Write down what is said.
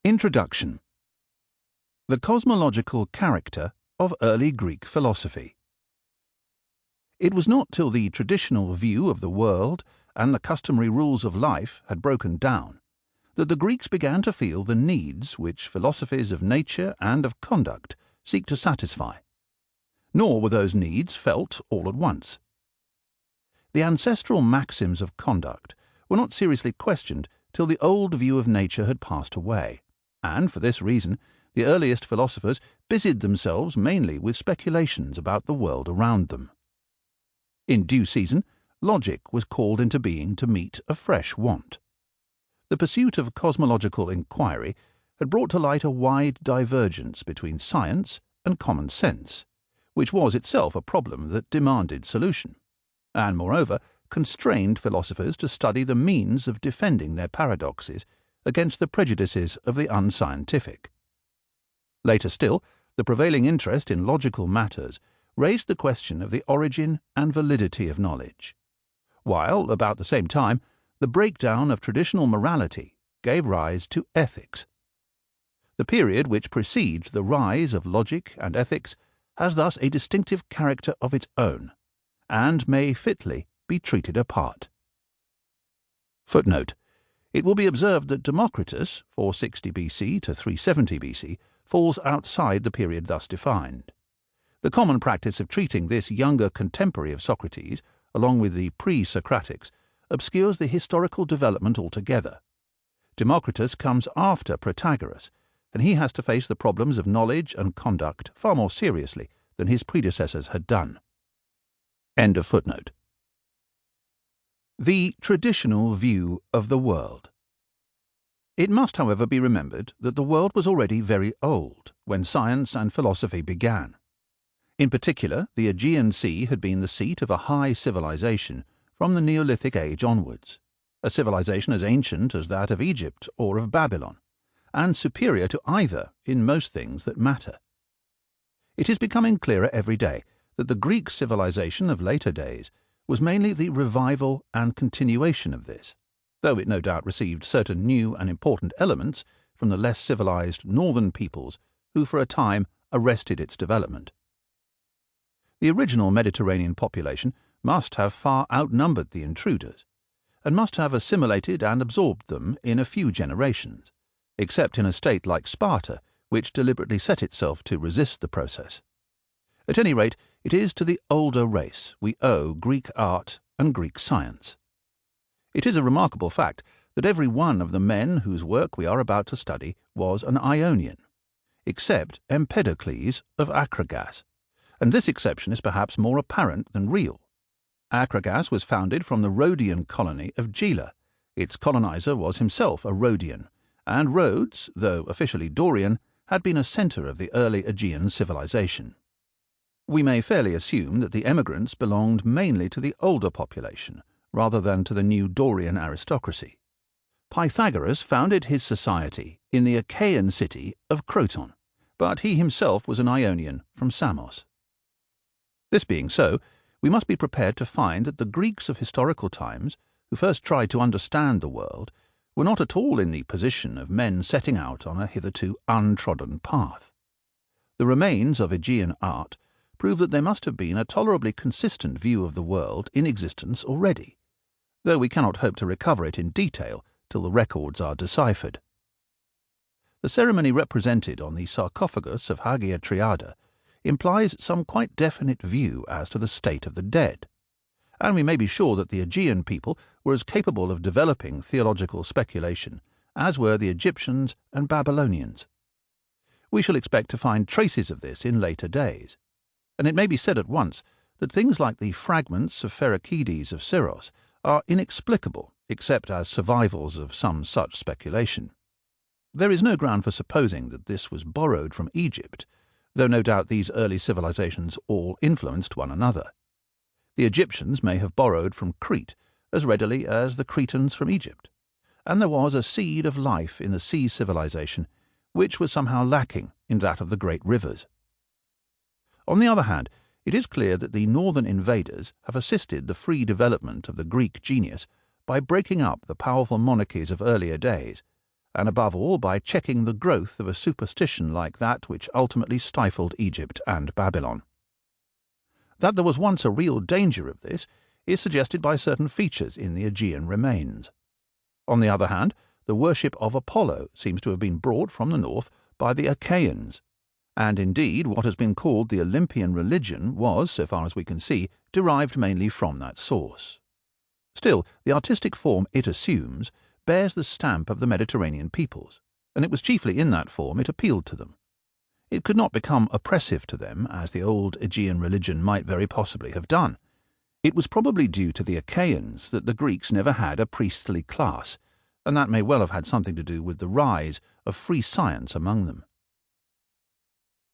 Introduction. The cosmological character of early Greek philosophy. It was not till the traditional view of the world and the customary rules of life had broken down that the Greeks began to feel the needs which philosophies of nature and of conduct seek to satisfy. Nor were those needs felt all at once. The ancestral maxims of conduct were not seriously questioned till the old view of nature had passed away, and for this reason the earliest philosophers busied themselves mainly with speculations about the world around them. In due season, logic was called into being to meet a fresh want. The pursuit of cosmological enquiry had brought to light a wide divergence between science and common sense, which was itself a problem that demanded solution, and moreover constrained philosophers to study the means of defending their paradoxes against the prejudices of the unscientific. Later still, the prevailing interest in logical matters raised the question of the origin and validity of knowledge, while, about the same time, the breakdown of traditional morality gave rise to ethics. The period which precedes the rise of logic and ethics has thus a distinctive character of its own, and may fitly be treated apart. Footnote. It will be observed that Democritus, 460 BC to 370 BC, falls outside the period thus defined. The common practice of treating this younger contemporary of Socrates, along with the Pre-Socratics, obscures the historical development altogether. Democritus comes after Pythagoras, and he has to face the problems of knowledge and conduct far more seriously than his predecessors had done. End of footnote. The traditional view of the world. It must, however, be remembered that the world was already very old when science and philosophy began. In particular, the Aegean Sea had been the seat of a high civilization from the Neolithic age onwards, a civilization as ancient as that of Egypt or of Babylon, and superior to either in most things that matter. It is becoming clearer every day that the Greek civilization of later days was mainly the revival and continuation of this, though it no doubt received certain new and important elements from the less civilized northern peoples who for a time arrested its development. The original Mediterranean population must have far outnumbered the intruders, and must have assimilated and absorbed them in a few generations, except in a state like Sparta, which deliberately set itself to resist the process. At any rate, it is to the older race we owe Greek art and Greek science. It is a remarkable fact that every one of the men whose work we are about to study was an Ionian, except Empedokles of Akragas, and this exception is perhaps more apparent than real. Akragas was founded from the Rhodian colony of Gela. Its colonizer was himself a Rhodian, and Rhodes, though officially Dorian, had been a centre of the early Aegean civilization. We may fairly assume that the emigrants belonged mainly to the older population, rather than to the new Dorian aristocracy. Pythagoras founded his society in the Achaean city of Croton, but he himself was an Ionian from Samos. This being so, we must be prepared to find that the Greeks of historical times, who first tried to understand the world, were not at all in the position of men setting out on a hitherto untrodden path. The remains of Aegean art prove that there must have been a tolerably consistent view of the world in existence already, though we cannot hope to recover it in detail till the records are deciphered. The ceremony represented on the sarcophagus of Hagia Triada implies some quite definite view as to the state of the dead, and we may be sure that the Aegean people were as capable of developing theological speculation as were the Egyptians and Babylonians. We shall expect to find traces of this in later days, and it may be said at once that things like the fragments of Heraclitus of Syros are inexplicable except as survivals of some such speculation. There is no ground for supposing that this was borrowed from Egypt, though no doubt these early civilizations all influenced one another. The Egyptians may have borrowed from Crete as readily as the Cretans from Egypt, and there was a seed of life in the sea civilization which was somehow lacking in that of the great rivers. On the other hand, it is clear that the northern invaders have assisted the free development of the Greek genius by breaking up the powerful monarchies of earlier days and above all by checking the growth of a superstition like that which ultimately stifled Egypt and Babylon. That there was once a real danger of this is suggested by certain features in the Aegean remains. On the other hand, the worship of Apollo seems to have been brought from the north by the Achaeans, and indeed what has been called the Olympian religion was, so far as we can see, derived mainly from that source. Still, the artistic form it assumes bears the stamp of the Mediterranean peoples, and it was chiefly in that form it appealed to them. It could not become oppressive to them, as the old Aegean religion might very possibly have done. It was probably due to the Achaeans that the Greeks never had a priestly class, and that may well have had something to do with the rise of free science among them.